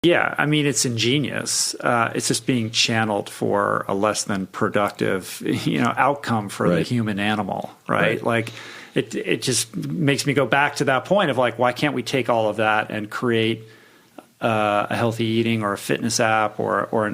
Yeah, I mean, it's ingenious. It's just being channeled for a less than productive, outcome for the human animal, right? Like, it just makes me go back to that point of like, why can't we take all of that and create a healthy eating or a fitness app or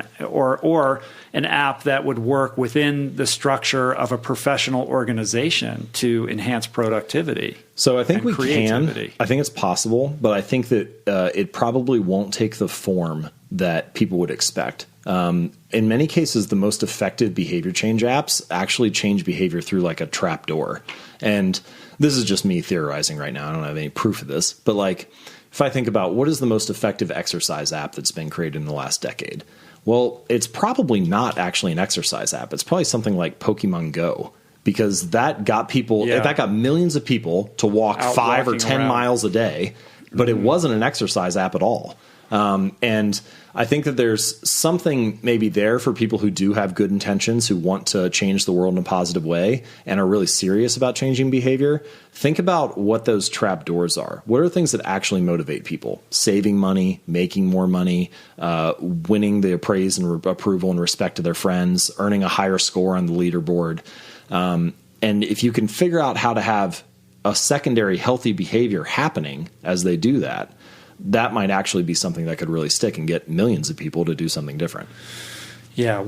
an app that would work within the structure of a professional organization to enhance productivity? So I think we can. I think it's possible, but I think that it probably won't take the form that people would expect. In many cases, the most effective behavior change apps actually change behavior through like a trap door. And this is just me theorizing right now. I don't have any proof of this, but like, if I think about what is the most effective exercise app that's been created in the last decade, well, it's probably not actually an exercise app. It's probably something like Pokemon Go, because that got that got millions of people to walk 5 or 10 miles a day, but it wasn't an exercise app at all. And I think that there's something maybe there for people who do have good intentions, who want to change the world in a positive way and are really serious about changing behavior. Think about what those trap doors are. What are things that actually motivate people? Saving money, making more money, winning the praise and approval and respect of their friends, earning a higher score on the leaderboard. And if you can figure out how to have a secondary healthy behavior happening as they do that, that might actually be something that could really stick and get millions of people to do something different. Yeah.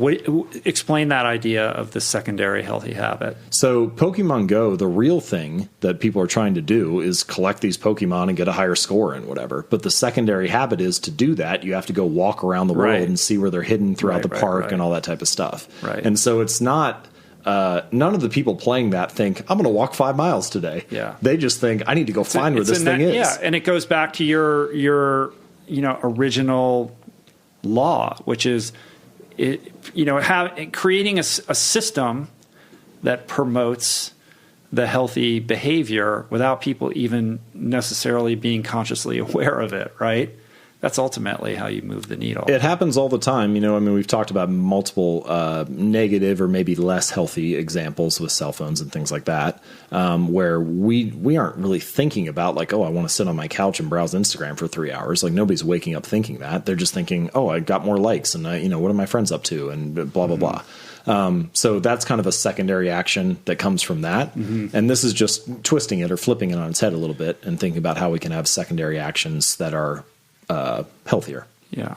Explain that idea of the secondary healthy habit. So Pokemon Go, the real thing that people are trying to do is collect these Pokemon and get a higher score and whatever. But the secondary habit is to do that, you have to go walk around the world and see where they're hidden throughout the park and all that type of stuff. Right. And so it's not... none of the people playing that think, I'm going to walk 5 miles today. Yeah. They just think, I need to go find where this thing is. Yeah, and it goes back to your original law, which is creating a system that promotes the healthy behavior without people even necessarily being consciously aware of it, right? That's ultimately how you move the needle. It happens all the time. We've talked about multiple negative or maybe less healthy examples with cell phones and things like that, where we aren't really thinking about like, oh, I want to sit on my couch and browse Instagram for 3 hours. Like nobody's waking up thinking that. They're just thinking, oh, I got more likes and what are my friends up to and blah, blah, blah. So that's kind of a secondary action that comes from that. And this is just twisting it or flipping it on its head a little bit and thinking about how we can have secondary actions that are healthier. Yeah.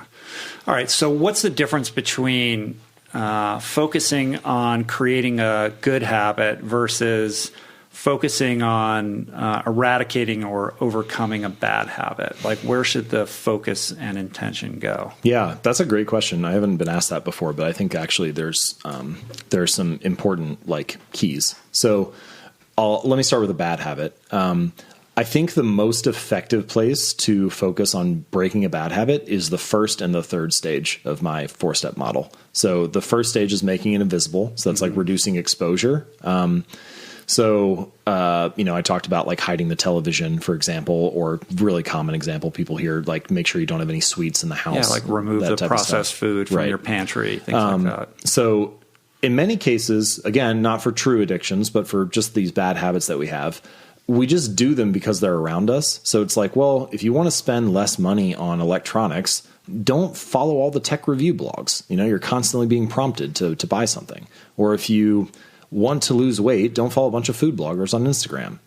All right. So what's the difference between focusing on creating a good habit versus focusing on eradicating or overcoming a bad habit? Like where should the focus and intention go? Yeah, that's a great question. I haven't been asked that before, but I think actually there's some important like keys. So let me start with a bad habit. I think the most effective place to focus on breaking a bad habit is the first and the third stage of my 4-step model. So the first stage is making it invisible. So that's like reducing exposure. I talked about like hiding the television, for example, or really common example people hear, like make sure you don't have any sweets in the house. Yeah, like remove the processed food from your pantry, things like that. So in many cases, again, not for true addictions, but for just these bad habits that we have, we just do them because they're around us. So it's like, well, if you want to spend less money on electronics, don't follow all the tech review blogs. You're constantly being prompted to buy something. Or if you want to lose weight, don't follow a bunch of food bloggers on Instagram.